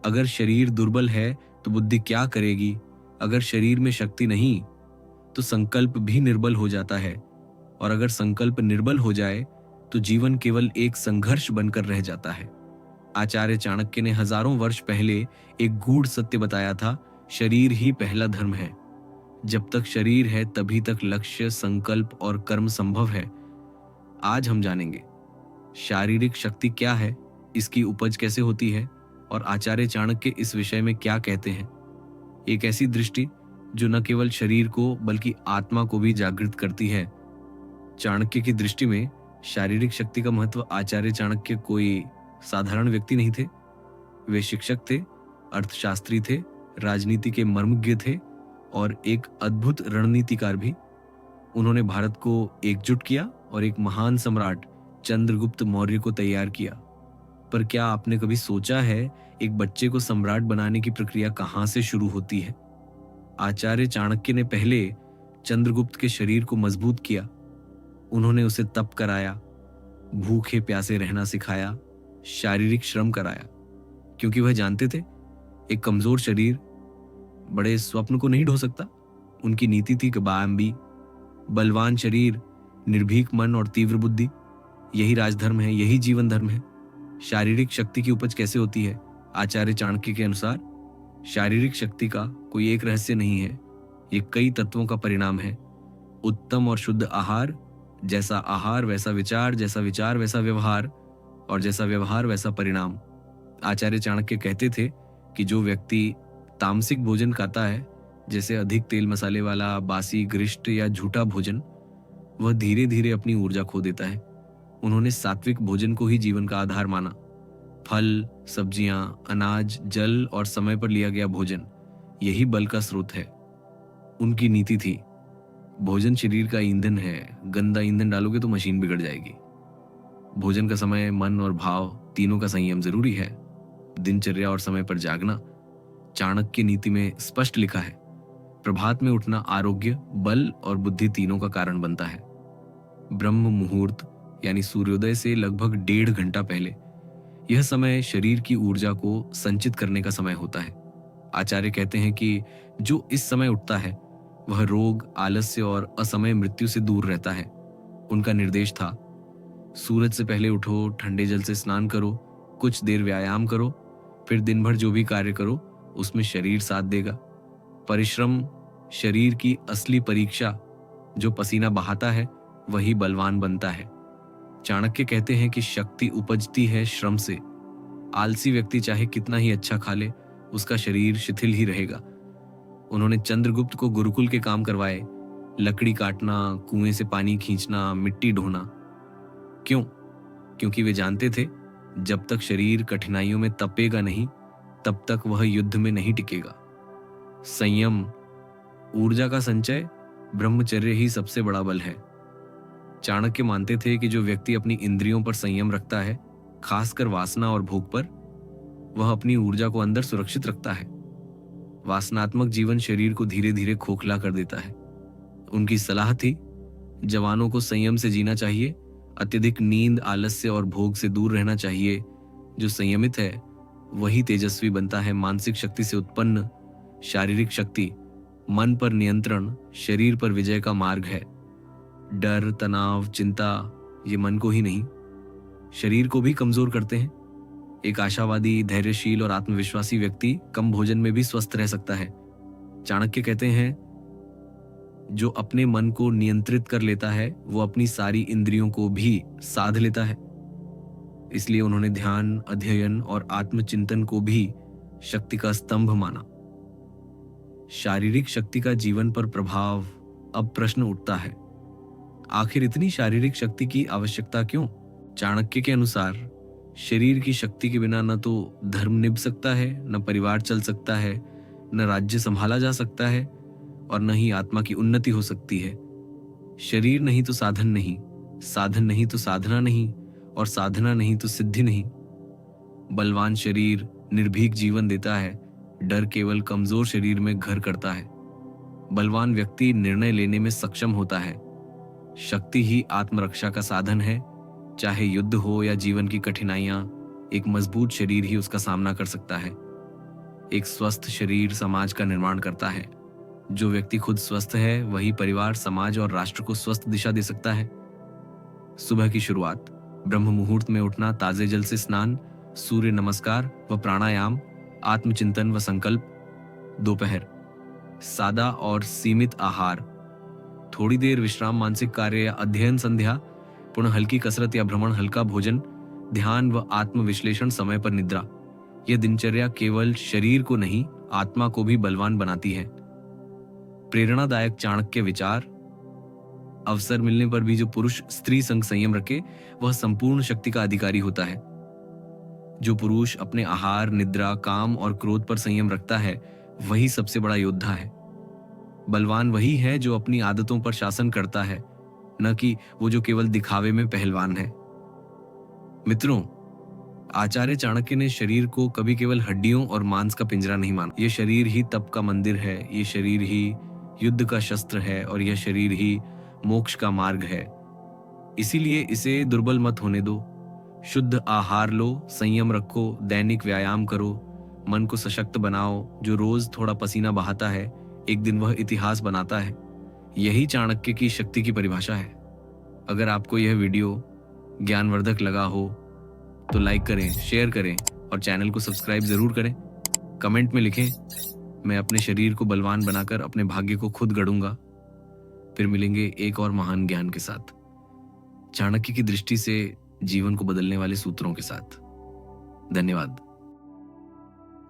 अगर शरीर दुर्बल है तो बुद्धि क्या करेगी? अगर शरीर में शक्ति नहीं तो संकल्प भी निर्बल हो जाता है, और अगर संकल्प निर्बल हो जाए तो जीवन केवल एक संघर्ष बनकर रह जाता है। आचार्य चाणक्य ने हजारों वर्ष पहले एक गूढ़ सत्य बताया था, शरीर ही पहला धर्म है। जब तक शरीर है तभी तक लक्ष्य, संकल्प और कर्म संभव है। आज हम जानेंगे शारीरिक शक्ति क्या है, इसकी उपज कैसे होती है, और आचार्य चाणक्य इस विषय में क्या कहते हैं। एक ऐसी दृष्टि जो न केवल शरीर को बल्कि आत्मा को भी जागृत करती है। चाणक्य की दृष्टि में शारीरिक शक्ति का महत्व आचार्य चाणक्य कोई साधारण व्यक्ति नहीं थे। वे शिक्षक थे, अर्थशास्त्री थे, राजनीति के मर्मज्ञ थे और एक अद्भुत रणनीतिकार भी। उन्होंने भारत को एकजुट किया और एक महान सम्राट चंद्रगुप्त मौर्य को तैयार किया। पर क्या आपने कभी सोचा है एक बच्चे को सम्राट बनाने की प्रक्रिया कहां से शुरू होती है? आचार्य चाणक्य ने पहले चंद्रगुप्त के शरीर को मजबूत किया। उन्होंने उसे तप कराया, भूखे प्यासे रहना सिखाया, शारीरिक श्रम कराया, क्योंकि वह जानते थे एक कमजोर शरीर बड़े स्वप्न को नहीं ढो सकता। उनकी नीति थी कबायम्बी, बलवान शरीर, निर्भीक मन और तीव्र बुद्धि। यही राजधर्म है, यही जीवन धर्म है। शारीरिक शक्ति की उपज कैसे होती है? आचार्य चाणक्य के अनुसार शारीरिक शक्ति का कोई एक रहस्य नहीं है, ये कई तत्वों का परिणाम है। उत्तम और शुद्ध आहार, जैसा आहार वैसा विचार, जैसा विचार वैसा व्यवहार, और जैसा व्यवहार वैसा परिणाम। आचार्य चाणक्य कहते थे कि जो व्यक्ति तामसिक भोजन खाता है, जैसे अधिक तेल मसाले वाला, बासी, गरिष्ठ या झूठा भोजन, वह धीरे धीरे अपनी ऊर्जा खो देता है। उन्होंने सात्विक भोजन को ही जीवन का आधार माना। फल, सब्जियां, अनाज, जल और समय पर लिया गया भोजन, यही बल का स्रोत है। उनकी नीति थी, भोजन शरीर का ईंधन है, गंदा ईंधन डालोगे तो मशीन बिगड़ जाएगी। भोजन का समय, मन और भाव तीनों का संयम जरूरी है। दिनचर्या और समय पर जागना, चाणक्य नीति में स्पष्ट लिखा है, प्रभात में उठना आरोग्य, बल और बुद्धि तीनों का कारण बनता है। ब्रह्म मुहूर्त यानी सूर्योदय से लगभग 1.5 घंटा पहले, यह समय शरीर की ऊर्जा को संचित करने का समय होता है। आचार्य कहते हैं कि जो इस समय उठता है वह रोग, आलस्य और असमय मृत्यु से दूर रहता है। उनका निर्देश था, सूरज से पहले उठो, ठंडे जल से स्नान करो, कुछ देर व्यायाम करो, फिर दिन भर जो भी कार्य करो उसमें शरीर साथ देगा। परिश्रम शरीर की असली परीक्षा, जो पसीना बहाता है वही बलवान बनता है। चाणक्य कहते हैं कि शक्ति उपजती है श्रम से। आलसी व्यक्ति चाहे कितना ही अच्छा खा ले, उसका शरीर शिथिल ही रहेगा। उन्होंने चंद्रगुप्त को गुरुकुल के काम करवाए, लकड़ी काटना, कुएं से पानी खींचना, मिट्टी ढोना। क्यों? क्योंकि वे जानते थे जब तक शरीर कठिनाइयों में तपेगा नहीं, तब तक वह युद्ध में नहीं टिकेगा। संयम, ऊर्जा का संचय, ब्रह्मचर्य ही सबसे बड़ा बल है। चाणक्य मानते थे कि जो व्यक्ति अपनी इंद्रियों पर संयम रखता है, खासकर वासना और भोग पर, वह अपनी ऊर्जा को अंदर सुरक्षित रखता है। वासनात्मक जीवन शरीर को धीरे धीरे खोखला कर देता है। उनकी सलाह थी, जवानों को संयम से जीना चाहिए, अत्यधिक नींद, आलस्य और भोग से दूर रहना चाहिए। जो संयमित है वही तेजस्वी बनता है। मानसिक शक्ति से उत्पन्न शारीरिक शक्ति, मन पर नियंत्रण, शरीर पर विजय का मार्ग है। डर, तनाव, चिंता, ये मन को ही नहीं, शरीर को भी कमजोर करते हैं। एक आशावादी, धैर्यशील और आत्मविश्वासी व्यक्ति कम भोजन में भी स्वस्थ रह सकता है। चाणक्य कहते हैं, जो अपने मन को नियंत्रित कर लेता है वो अपनी सारी इंद्रियों को भी साध लेता है। इसलिए उन्होंने ध्यान, अध्ययन और आत्मचिंतन को भी शक्ति का स्तंभ माना। शारीरिक शक्ति का जीवन पर प्रभाव। अब प्रश्न उठता है, आखिर इतनी शारीरिक शक्ति की आवश्यकता क्यों? चाणक्य के अनुसार शरीर की शक्ति के बिना न तो धर्म निभ सकता है, न परिवार चल सकता है, न राज्य संभाला जा सकता है, और न ही आत्मा की उन्नति हो सकती है। शरीर नहीं तो साधन नहीं, साधन नहीं तो साधना नहीं, और साधना नहीं तो सिद्धि नहीं। बलवान शरीर निर्भीक जीवन देता है, डर केवल कमजोर शरीर में घर करता है। बलवान व्यक्ति निर्णय लेने में सक्षम होता है। शक्ति ही आत्मरक्षा का साधन है। चाहे युद्ध हो या जीवन की कठिनाइयां, एक मजबूत शरीर ही उसका सामना कर सकता है। एक स्वस्थ शरीर समाज का निर्माण करता है। जो व्यक्ति खुद स्वस्थ है वही परिवार, समाज और राष्ट्र को स्वस्थ दिशा दे सकता है। सुबह की शुरुआत, ब्रह्म मुहूर्त में उठना, ताजे जल से स्नान, सूर्य नमस्कार व प्राणायाम, आत्मचिंतन व संकल्प। दोपहर, सादा और सीमित आहार, थोड़ी देर विश्राम, मानसिक कार्य या अध्ययन, संध्या, पुनः हल्की कसरत या भ्रमण, हल्का भोजन, ध्यान व आत्म विश्लेषण, समय पर निद्रा। यह दिनचर्या केवल शरीर को नहीं, आत्मा को भी बलवान बनाती है। प्रेरणादायक चाणक्य विचार, अवसर मिलने पर भी जो पुरुष स्त्री संग संयम रखे वह संपूर्ण शक्ति का अधिकारी होता है। जो पुरुष अपने आहार, निद्रा, काम और क्रोध पर संयम रखता है वही सबसे बड़ा योद्धा है। बलवान वही है जो अपनी आदतों पर शासन करता है, न कि वो जो केवल दिखावे में पहलवान है। मित्रों, आचार्य चाणक्य ने शरीर को कभी केवल हड्डियों और मांस का पिंजरा नहीं माना। यह शरीर ही तप का मंदिर है, ये शरीर ही युद्ध का शस्त्र है और यह शरीर ही मोक्ष का मार्ग है। इसीलिए इसे दुर्बल मत होने दो। शुद्ध आहार लो, संयम रखो, दैनिक व्यायाम करो, मन को सशक्त बनाओ। जो रोज थोड़ा पसीना बहाता है, एक दिन वह इतिहास बनाता है। यही चाणक्य की शक्ति की परिभाषा है। अगर आपको यह वीडियो ज्ञानवर्धक लगा हो तो लाइक करें, शेयर करें और चैनल को सब्सक्राइब जरूर करें। कमेंट में लिखें, मैं अपने शरीर को बलवान बनाकर अपने भाग्य को खुद गढ़ूंगा। फिर मिलेंगे एक और महान ज्ञान के साथ, चाणक्य की दृष्टि से जीवन को बदलने वाले सूत्रों के साथ। धन्यवाद।